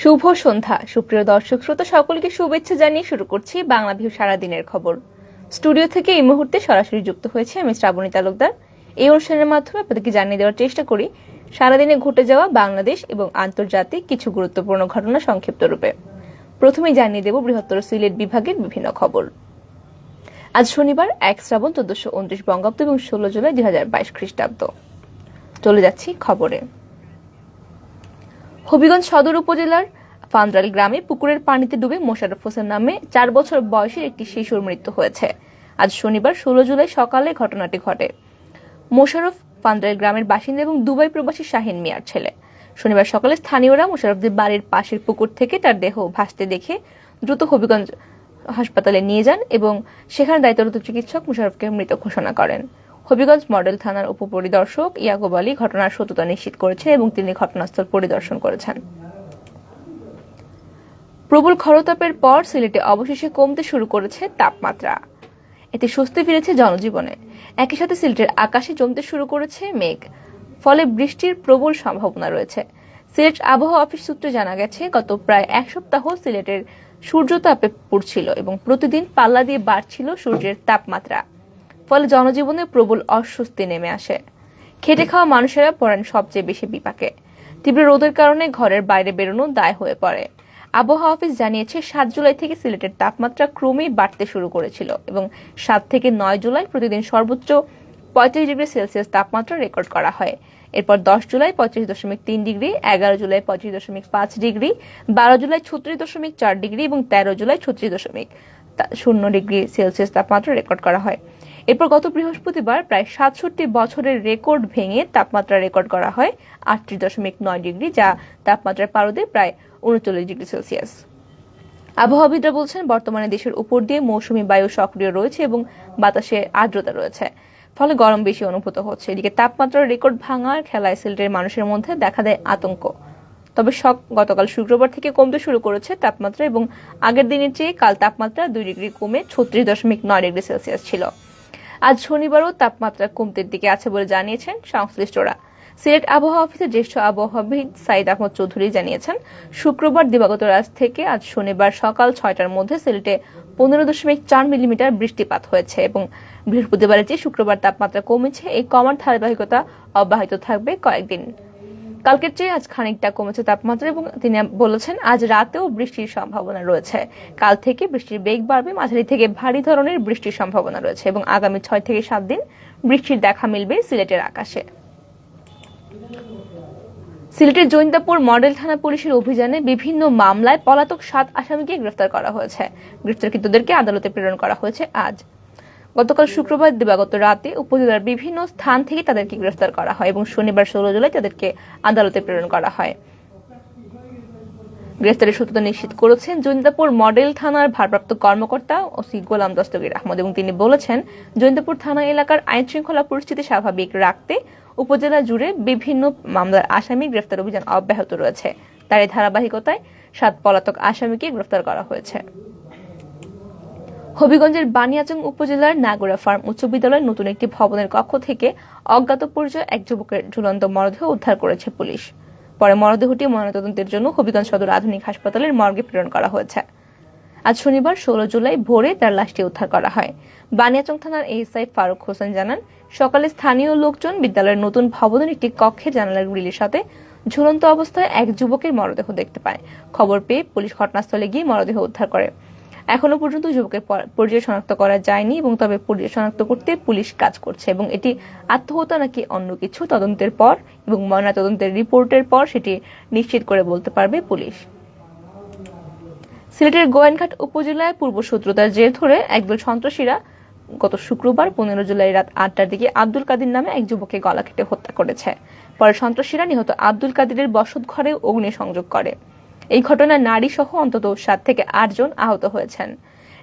শুভ সন্ধ্যা সুপ্রিয় দর্শক শ্রোতা সকলকে শুভেচ্ছা জানিয়ে শুরু করছি বাংলা ভিউ সারাদিনের খবর। স্টুডিও থেকে এই মুহূর্তে সরাসরি যুক্ত হয়েছে আমি শ্রাবণী তালুকদার। এই অনুষ্ঠানের মাধ্যমে আপনাদেরকে জানিয়ে দেওয়ার চেষ্টা করি সারাদিনে ঘটে যাওয়া বাংলাদেশ এবং আন্তর্জাতিক কিছু গুরুত্বপূর্ণ ঘটনা সংক্ষিপ্ত রূপে। প্রথমেই জানিয়ে দেব বৃহত্তর সিলেট বিভাগের বিভিন্ন খবর। আজ শনিবার 1 শ্রাবণ 1429 বঙ্গাব্দ এবং 16 জুলাই 2022 খ্রিস্টাব্দ। চলে যাচ্ছি খবরে। হবিগঞ্জ সদর উপজেলার ফান্দ্রাল গ্রামে পুকুরের পানিতে ডুবে মোশাররফ হোসেন নামে 4 বছর বয়সের একটি শিশুর মৃত্যু হয়েছে। আজ শনিবার 16 জুলাই সকালে ঘটনাটি ঘটে। মোশাররফ ফান্দ্রাল গ্রামের বাসিন্দা এবং দুবাই প্রবাসী শাহিন মিয়ার ছেলে। শনিবার সকালে স্থানীয়রা মোশাররফদের বাড়ির পাশের পুকুর থেকে তার দেহ ভাসতে দেখে দ্রুত হবিগঞ্জ হাসপাতালে নিয়ে যান এবং সেখানে দায়িত্বরত চিকিৎসক মোশাররফকে মৃত ঘোষণা করেন। হবিগঞ্জ মডেল থানার উপপরিদর্শক ইয়াকুব আলী ঘটনার সত্যতা নিশ্চিত করেছেন এবং তিনি ঘটনাস্থল পরিদর্শন করেছেন। প্রবল খরতাপের পর সিলেটে অবশেষে কমতে শুরু করেছে তাপমাত্রা। এতে স্বস্তি ফিরেছে জনজীবনে। একই সাথে সিলেটের আকাশে জমতে শুরু করেছে মেঘ, ফলে বৃষ্টির প্রবল সম্ভাবনা রয়েছে। সিলেট আবহাওয়া অফিস সূত্রে জানা গেছে গত প্রায় 1 সপ্তাহ সিলেটের সূর্যতাপে পড়ছিল এবং প্রতিদিন পাল্লা দিয়ে বাড়ছিল সূর্যের তাপমাত্রা, ফলে জনজীবনে প্রবল অস্বস্তি নেমে আসে। খেটে খাওয়া মানুষেরা পড়েন সবচেয়ে বেশি বিপাকে। তীব্র রোদের কারণে ঘরের বাইরে বেরোনো দায় হয়ে পড়ে। আবহাওয়া অফিস জানিয়েছে 7 জুলাই থেকে সিলেটের তাপমাত্রা ক্রমেই বাড়তে শুরু করেছিল এবং 7 থেকে 9 জুলাই প্রতিদিন সর্বোচ্চ 35 ডিগ্রি সেলসিয়াস তাপমাত্রা রেকর্ড করা হয়। এরপর 10 July 35.3 degree, 11 July 35.5 degree, 12 July 36.4 degree এবং 13 জুলাই 36.0 ডিগ্রি সেলসিয়াস তাপমাত্রা রেকর্ড করা হয়। এরপর গত বৃহস্পতিবার প্রায় 67 বছরের রেকর্ড ভেঙে তাপমাত্রা রেকর্ড করা হয় 38.9 ডিগ্রি, যা তাপমাত্রার পারদে প্রায় 39 ডিগ্রি সেলসিয়াস। আবহাওয়াবিদরা বলছেন বর্তমানে দেশের উপর দিয়ে মৌসুমী বায়ু সক্রিয় রয়েছে এবং বাতাসে আর্দ্রতা রয়েছে, ফলে গরম বেশি অনুভূত হচ্ছে। এদিকে তাপমাত্রার রেকর্ড ভাঙার খেলায় সিলেটের মানুষের মধ্যে দেখা দেয় আতঙ্ক। তবে গতকাল শুক্রবার থেকে কমতে শুরু করেছে তাপমাত্রা এবং আগের দিনের চেয়ে কাল তাপমাত্রা 2 ডিগ্রি কমে 36.9 ডিগ্রি সেলসিয়াস ছিল। আজ শনিবারও তাপমাত্রা কমতের দিকে আছে বলে জানিয়েছেন সংশ্লিষ্টরা। সিলেট আবহাওয়া অফিসের জ্যেষ্ঠ আবহাওয়াবিদ সাইদ আহমদ চৌধুরী জানিয়েছেন শুক্রবার দিবাগত রাত থেকে আজ শনিবার সকাল 6টার মধ্যে সিলেটে 15.4 মিলিমিটার বৃষ্টিপাত হয়েছে এবং বৃহস্পতিবারের চেয়ে শুক্রবার তাপমাত্রা কমেছে। এই কমার ধারাবাহিকতা অব্যাহত থাকবে কয়েকদিন। কালকের চেয়ে আজ খানিকটা কমেছে তাপমাত্রা এবং তিনি বলেছেন আজ রাতেও বৃষ্টির সম্ভাবনা রয়েছে। কাল থেকে বৃষ্টির বেগ বাড়বে, মাঝারি থেকে ভারী ধরনের বৃষ্টির সম্ভাবনা রয়েছে এবং আগামী 6 থেকে 7 দিন বৃষ্টির দেখা মিলবে সিলেটের আকাশে। সিলেটের জৈন্তাপুর মডেল থানা পুলিশের অভিযানে বিভিন্ন মামলায় পলাতক 7 আসামিকে গ্রেফতার করা হয়েছে। গ্রেফতারকৃতদেরকে আদালতে প্রেরণ করা হয়েছে আজ। গতকাল শুক্রবার দিবাগত রাতে উপজেলার বিভিন্ন স্থান থেকে তাদেরকে গ্রেফতার করা হয় এবং শনিবার 16 জুলাই তাদেরকে আদালতে প্রেরণ করা হয়। গ্রেফতারের সত্যতা নিশ্চিত করেছেন জৈন্তাপুর মডেল থানার ভারপ্রাপ্ত কর্মকর্তা ওসি গোলাম দস্তগীর আহমদ এবং তিনি বলেছেন জৈন্তাপুর থানা এলাকার আইন শৃঙ্খলা পরিস্থিতি স্বাভাবিক রাখতে উপজেলা জুড়ে বিভিন্ন মামলার আসামি গ্রেফতার অভিযান অব্যাহত রয়েছে। তার এই ধারাবাহিকতায় 7 পলাতক আসামিকে গ্রেফতার করা হয়েছে। হবিগঞ্জের বানিয়াচং উপজেলার নাগরা ফার্ম উচ্চ বিদ্যালয়ের নতুন একটি ভবনের কক্ষ থেকে অজ্ঞাত পরিচয় এক যুবকের ঝুলন্ত মরদেহ উদ্ধার করেছে পুলিশ। পরে মরদেহটি ময়নাতদন্তের জন্য হবিগঞ্জ সদর আধুনিক হাসপাতালের মর্গে প্রেরণ করা হয়েছে। আজ শনিবার 16 জুলাই ভোরে তার লাশটি উদ্ধার করা হয়। বানিয়াচং থানার এএসআই ফারুক হোসেন জানান সকালে স্থানীয় লোকজন বিদ্যালয়ের নতুন ভবনের একটি কক্ষের জানালার গ্রিলের সাথে ঝুলন্ত অবস্থায় এক যুবকের মরদেহ দেখতে পায়। খবর পেয়ে পুলিশ ঘটনাস্থলে গিয়ে মরদেহ উদ্ধার করে। এখনো পর্যন্ত যুবকের পরিচয় শনাক্ত করা যায়নি এবং তবে পরিচয় শনাক্ত করতে পুলিশ কাজ করছে এবং এটি আত্মহত্যা নাকি অন্য কিছু তদন্তের পর এবং ময়নাতদন্তের রিপোর্টের পর সেটি নিশ্চিত করে বলতে পারবে পুলিশ। সিলেটের গোয়েনঘাট উপজেলায় পূর্বশত্রুতার জের ধরে একদল সন্ত্রাসীরা গত শুক্রবার 15 জুলাই রাত 8টার দিকে আব্দুল কাদির নামে এক যুবককে গলা কেটে হত্যা করেছে। পরে সন্ত্রাসীরা নিহত আব্দুল কাদিরের বসত ঘরে অগ্নিসংযোগ করে। এই ঘটনায় নারী সহ অন্তত 7 থেকে 8 জন আহত হয়েছেন।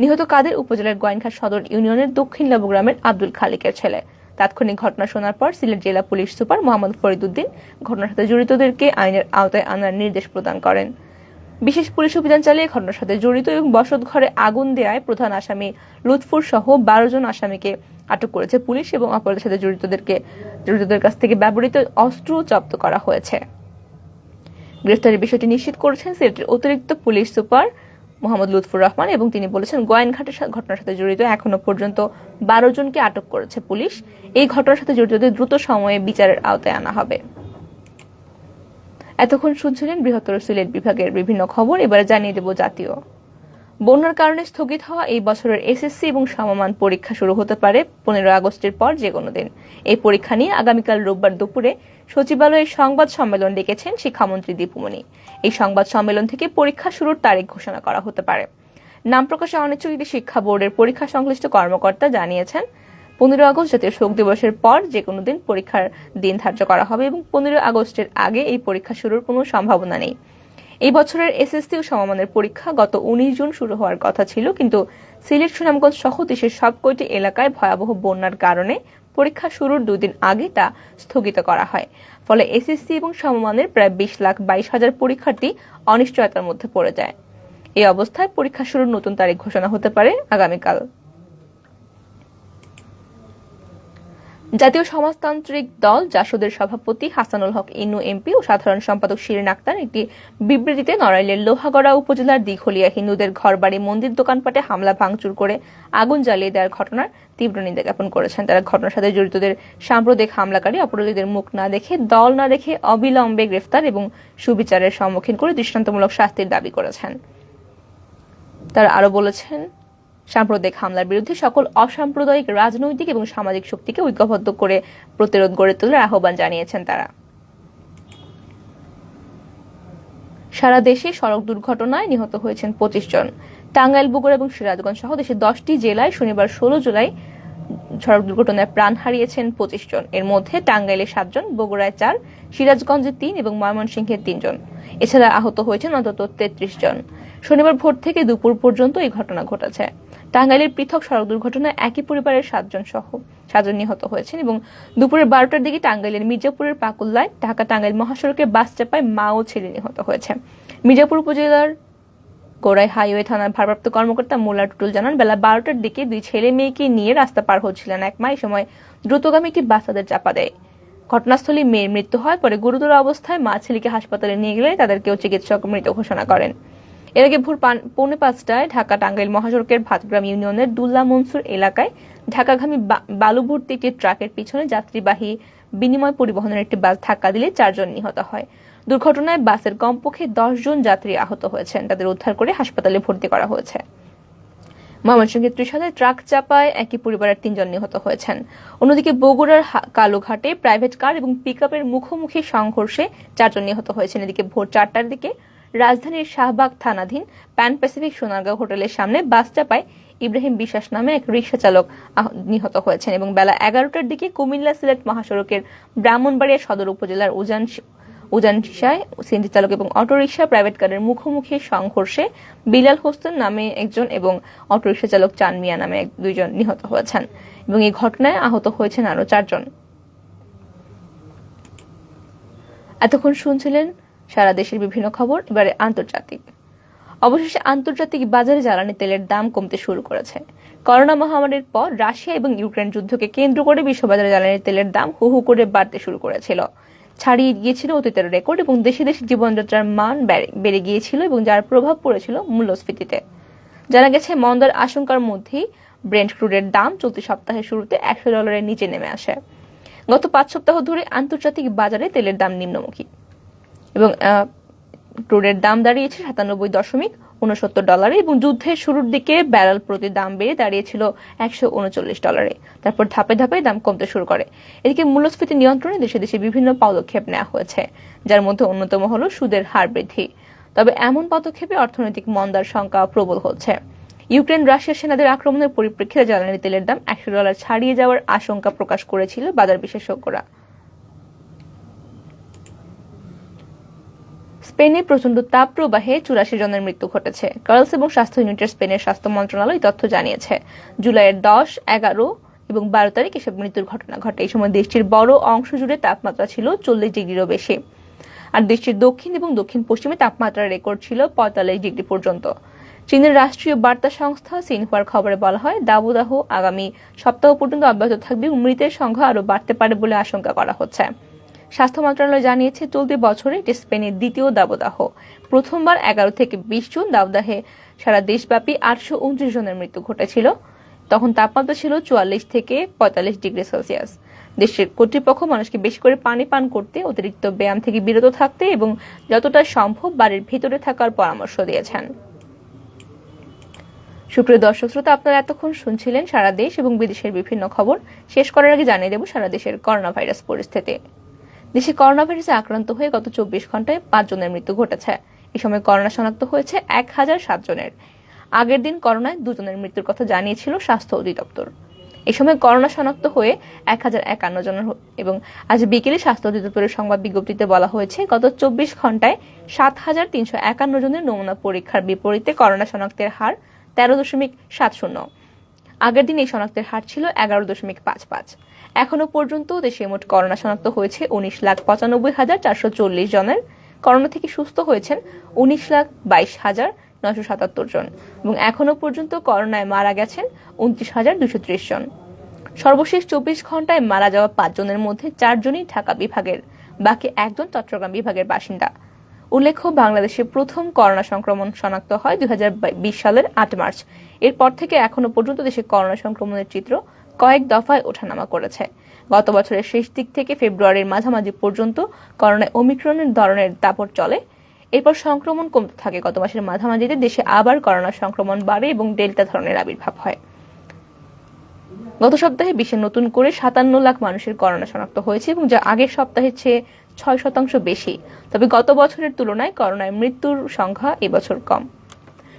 নিহত কাদের উপজেলার গোয়েনঘাট সদর ইউনিয়নের দক্ষিণ লাবু গ্রামের আব্দুল খালিকের ছেলে। তাৎক্ষণিক ঘটনা শোনার পর সিলেট জেলা পুলিশ সুপার মোহাম্মদ ফরিদউদ্দিন ঘটনার সাথে জড়িতদেরকে আইনের আওতায় আনার নির্দেশ প্রদান করেন। বিশেষ পুলিশ অভিযান চালিয়ে ঘটনার সাথে জড়িত এবং বসত ঘরে আগুন দেয়ায় প্রধান আসামি লুৎফুর সহ 12 জন আসামিকে আটক করেছে পুলিশ এবং অপরাধের সাথে জড়িতদের কাছ থেকে ব্যবহৃত অস্ত্র জব্দ করা হয়েছে। গ্রেফতারের বিষয়টি নিশ্চিত করেছেন সিলেটের অতিরিক্ত পুলিশ সুপার মোহাম্মদ লুৎফুর রহমান এবং তিনি বলেছেন, গোয়াইনঘাটের ঘটনার সাথে জড়িত এখনো পর্যন্ত 12 জনকে আটক করেছে পুলিশ। এই ঘটনার সাথে জড়িতদের দ্রুত সময়ে বিচারের আওতায় আনা হবে। এতক্ষণ শুনছিলেন বৃহত্তর সিলেট বিভাগের বিভিন্ন খবর। এবারে জানিয়ে দেব জাতীয়। বন্যার কারণে স্থগিত হওয়া এই বছরের এসএসসি এবং সমমান পরীক্ষা শুরু হতে পারে 15 আগস্টের পর যে কোনো দিন। এই পরীক্ষা নিয়ে আগামীকাল রোববার দুপুরে সচিবালয়ে সংবাদ সম্মেলন ডেকেছেন শিক্ষামন্ত্রী দীপুমণি। এই সংবাদ সম্মেলন থেকে পরীক্ষা শুরুর তারিখ ঘোষণা করা হতে পারে। নাম প্রকাশে অনিচ্ছুক একটি শিক্ষা বোর্ডের পরীক্ষা সংশ্লিষ্ট কর্মকর্তা জানিয়েছেন, 15 আগস্ট জাতীয় শোক দিবসের পর যে কোনো দিন পরীক্ষার দিন ধার্য করা হবে এবং 15 আগস্টের আগে এই পরীক্ষা শুরুর কোনো সম্ভাবনা নেই। এই বছরের এসএসসি ও সমমানের পরীক্ষা গত 19 জুন শুরু হওয়ার কথা ছিল, কিন্তু সিলেট, সুনামগঞ্জ সহ দেশের সবকটি এলাকায় ভয়াবহ বন্যার কারণে পরীক্ষা শুরুর 2 দিন আগে তা স্থগিত করা হয়। ফলে এসএসসি এবং সমমানের প্রায় 20,22,000 পরীক্ষার্থী অনিশ্চয়তার মধ্যে পড়ে যায়। এই অবস্থায় পরীক্ষা শুরুর নতুন তারিখ ঘোষণা হতে পারে আগামীকাল। জাতীয় সমাজতান্ত্রিক দল জাসদের সভাপতি হাসানুল হক ইনু এমপি ও সাধারণ সম্পাদক শিরিন আক্তার একটি বিবৃতিতে নড়াইলের লোহাগড়া উপজেলার দিঘলিয়া হিন্দুদের ঘরবাড়ি, মন্দির, দোকানপাটে হামলা ভাঙচুর করে আগুন জ্বালিয়ে দেওয়ার ঘটনার তীব্র নিন্দা জ্ঞাপন করেছেন। তারা ঘটনার সাথে জড়িতদের সাম্প্রদায়িক হামলাকারী অপরাধীদের মুখ না দেখে, দল না দেখে অবিলম্বে গ্রেফতার এবং সুবিচারের সম্মুখীন করে দৃষ্টান্তমূলক শাস্তির দাবি করেছেন। তারা আরো বলেছেন, সাম্প্রদায়িক হামলার বিরুদ্ধে সকল অসাম্প্রদায়িক রাজনৈতিক এবং সামাজিক শক্তিকে ঐক্যবদ্ধ করে প্রতিরোধ গড়ে তোলার আহ্বান জানিয়েছেন তারা। সারা দেশে সড়ক দুর্ঘটনায় নিহত হয়েছেন 25 জন। টাঙ্গাইল, বগুড়া এবং সিরাজগঞ্জ সহ দেশের 10টি জেলায় শনিবার 16 জুলাই সড়ক দুর্ঘটনায় প্রাণ হারিয়েছেন 25 জন। এর মধ্যে টাঙ্গাইলে 7 জন, বগুড়ায় 4, সিরাজগঞ্জে 3 এবং ময়মনসিংহে 3 জন। এছাড়া আহত হয়েছেন অন্তত 33 জন। শনিবার ভোর থেকে দুপুর পর্যন্ত এই ঘটনা ঘটেছে। টাঙ্গাইলের পৃথক সড়ক দুর্ঘটনায় একই পরিবারের 7 জন নিহত হয়েছেন এবং দুপুরের 12টার দিকে টাঙ্গাইলের মির্জাপুরের পাকুল্লায় ঢাকা টাঙ্গাইল মহাসড়কে বাস চাপায় মা ও ছেলে নিহত হয়েছে। মির্জাপুর উপজেলার গোড়াই হাইওয়ে থানার ভারপ্রাপ্ত কর্মকর্তা মোল্লা টুটুল জানান, বেলা 12টার দিকে 2 ছেলে মেয়েকে নিয়ে রাস্তা পার হচ্ছিলেন এক মা। এই সময় দ্রুতগামী একটি বাস তাদের চাপা দেয়। ঘটনাস্থলে মেয়ের মৃত্যু হয়। পরে গুরুতর অবস্থায় মা ছেলেকে হাসপাতালে নিয়ে গেলে তাদেরকেও চিকিৎসক মৃত ঘোষণা করেন। এর আগে ভোর 4:45টায় ঢাকা টাঙ্গাইল মহাসড়কের ভাতগ্রাম ইউনিয়নের দুল্লা মনসুর এলাকায় ঢাকাগামী বালু ভর্তি একটি ট্রাকের পিছনে যাত্রীবাহী বিনিময় পরিবহনের একটি বাস ধাক্কা দিলে 4 জন নিহত হয়। দুর্ঘটনায় বাসের কমপক্ষে 10 জন যাত্রী আহত হয়েছেন। তাদের উদ্ধার করে হাসপাতালে ভর্তি করা হয়েছে। ময়মনসিংহের ত্রিশালে ট্রাক চাপায় একই পরিবারের 3 জন নিহত হয়েছেন। অন্যদিকে বগুড়ার কালুঘাটে প্রাইভেট কার এবং পিকআপের মুখোমুখি সংঘর্ষে 4 জন নিহত হয়েছেন। এদিকে ভোর 4টার দিকে রাজধানীর শাহবাগ থানাধীন প্যান প্যাসিফিক সোনারগাঁও হোটেলের সামনে বাস চাপায় ইব্রাহিম বিশ্বাস নামে এক রিকশা চালক নিহত হয়েছেন এবং বেলা 11টার দিকে কুমিল্লা সিলেট মহাসড়কের ব্রাহ্মণবাড়িয়া সদর উপজেলার উজানশিশায় সিএনজি চালক এবং অটোরিকশা প্রাইভেট কারের মুখোমুখি সংঘর্ষে বিলাল হোসেন নামে একজন এবং অটোরিকশা চালক চান মিয়া নামে 2 জন নিহত হয়েছেন এবং এই ঘটনায় আহত হয়েছেন আরো 4 জন। এতক্ষণ শুনছিলেন সারা দেশের বিভিন্ন খবর। এবারে আন্তর্জাতিক। অবশেষে আন্তর্জাতিক বাজারে জ্বালানি তেলের দাম কমতে শুরু করেছে। করোনা মহামারীর পর রাশিয়া এবং ইউক্রেন যুদ্ধকে কেন্দ্র করে বিশ্ববাজারে জ্বালানি তেলের দাম হু হু করে বাড়তে শুরু করেছিল। ছাড়িয়ে গিয়েছিল অতীতের রেকর্ড এবং দেশে দেশে জীবনযাত্রার মান বেড়ে গিয়েছিল এবং যার প্রভাব পড়েছিল মূল্যস্ফীতিতে। জানা গেছে, মন্দার আশঙ্কার মধ্যেই ব্রেন্ট ক্রুডের দাম চলতি সপ্তাহের শুরুতে $100 নিচে নেমে আসে। গত 5 সপ্তাহ ধরে আন্তর্জাতিক বাজারে তেলের দাম নিম্নমুখী এবং ক্রুডের দাম দাঁড়িয়েছে $97.69 এবং যুদ্ধের শুরুর দিকে ব্যারেল প্রতি দাম বেড়ে দাঁড়িয়েছিল $139। তারপর ধাপে ধাপে দাম কমতে শুরু করে। এদিকে মূল্যস্ফীতি নিয়ন্ত্রণে দেশে দেশে বিভিন্ন পদক্ষেপ নেওয়া হয়েছে, যার মধ্যে অন্যতম হল সুদের হার বৃদ্ধি। তবে এমন পদক্ষেপে অর্থনৈতিক মন্দার শঙ্কা প্রবল হচ্ছে। ইউক্রেন রাশিয়া সেনাদের আক্রমণের পরিপ্রেক্ষিতে জ্বালানি তেলের দাম $100 ছাড়িয়ে যাওয়ার আশঙ্কা প্রকাশ করেছিল বাজার বিশেষজ্ঞরা। স্পেনে প্রচন্ড তাপপ্রবাহে 84 জনের মৃত্যু ঘটেছে। কার্লস এবং স্বাস্থ্য ইউনিটের স্পেনের স্বাস্থ্য মন্ত্রণালয় তথ্য জানিয়েছে। জুলাইয়ের 10, 11 এবং 12 তারিখ এসব মৃত্যুর ঘটনা ঘটে। এই সময় দেশটির বড় অংশ জুড়ে তাপমাত্রা ছিল 40 ডিগ্রিরও বেশি। আর দেশটির দক্ষিণ এবং দক্ষিণ পশ্চিমে তাপমাত্রার রেকর্ড ছিল 45 ডিগ্রি পর্যন্ত। চীনের রাষ্ট্রীয় বার্তা সংস্থা সিনহুয়ার খবরে বলা হয়, দাবদাহ আগামী সপ্তাহ পর্যন্ত অব্যাহত থাকবে এবং মৃতের সংখ্যা আরও বাড়তে পারে বলে আশঙ্কা করা হচ্ছে। স্বাস্থ্য মন্ত্রণালয় জানিয়েছে, চলতি বছরে এটি স্পেনের দ্বিতীয় দাবদাহ। প্রথমবার 11 থেকে 20 জুন দাবদাহে সারা দেশব্যাপী 829 জনের মৃত্যু ঘটেছিল। তখন তাপমাত্রা ছিল 44 থেকে 45 ডিগ্রি সেলসিয়াস। দেশের কর্তৃপক্ষ মানুষকে বেশি করে পানি পান করতে, অতিরিক্ত ব্যায়াম থেকে বিরত থাকতে এবং যতটা সম্ভব বাড়ির ভিতরে থাকার পরামর্শ দিয়েছেন। সুপ্রিয় দর্শক শ্রোতা, আপনারা এতক্ষণ শুনছিলেন সারা দেশ এবং বিদেশের বিভিন্ন খবর। শেষ করার আগে জানিয়ে দেব সারা দেশের করোনা ভাইরাস পরিস্থিতি। দেশে করোনা ভাইরাসে আক্রান্ত হয়ে গত 24 ঘন্টায় 5 জনের মৃত্যু ঘটেছে। এই সময় করোনা শনাক্ত হয়েছে 1007 জনের। আগের দিন করোনায় 2 জনের মৃত্যুর কথা জানিয়েছিল স্বাস্থ্য অধিদপ্তর। এই সময় করোনা শনাক্ত হয়ে 1051 জনের এবং আজ বিকেলে স্বাস্থ্য অধিদপ্তরের সংবাদ বিজ্ঞপ্তিতে বলা হয়েছে, গত 24 ঘন্টায় 7351 জনের নমুনা পরীক্ষার বিপরীতে করোনা শনাক্তের হার 13.70। আগের দিন এই শনাক্তের হার ছিল 11.55। এখনো পর্যন্ত দেশে মোট করোনা শনাক্ত হয়েছে 19,95,440 জনের। করোনা থেকে সুস্থ হয়েছেন 19,22,977 জন এবং এখনো পর্যন্ত করোনায় মারা গেছেন 29,230 জন। সর্বশেষ 24 ঘন্টায় মারা যাওয়া 5 জনের মধ্যে 4 জনই ঢাকা বিভাগের, বাকি 1 জন চট্টগ্রাম বিভাগের বাসিন্দা। উল্লেখ্য, বাংলাদেশে প্রথম করোনা সংক্রমণ শনাক্ত হয় 2020 সালের 8 মার্চ। এরপর থেকে এখনো পর্যন্ত দেশে করোনা সংক্রমণের চিত্র কয়েক দফায় ওঠানামা করেছে। গত বছরের শেষ দিক থেকে ফেব্রুয়ারির মাঝামাঝি পর্যন্ত করোনায় ওমিক্রনের ধরনের দাপট চলে। এরপর সংক্রমণ কমতে থাকে। গত মাসের মাঝামাঝিতে দেশে আবার করোনা সংক্রমণ বাড়ে এবং ডেল্টা ধরনের আবির্ভাব হয়। গত সপ্তাহে বিশ্বে নতুন করে 57 লাখ মানুষের করোনা শনাক্ত হয়েছে এবং যা আগের সপ্তাহের চেয়ে 6% বেশি। তবে গত বছরের তুলনায় করোনায় মৃত্যুর সংখ্যা এবছর কম।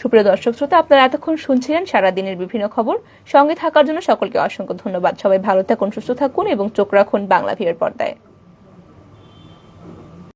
সুপ্রিয় দর্শক শ্রোতা, আপনারা এতক্ষণ শুনছিলেন সারাদিনের বিভিন্ন খবর। সঙ্গে থাকার জন্য সকলকে অসংখ্য ধন্যবাদ। সবাই ভালো থাকুন, সুস্থ থাকুন এবং চোখ রাখুন বাংলা ভিউয়ের পর্দায়।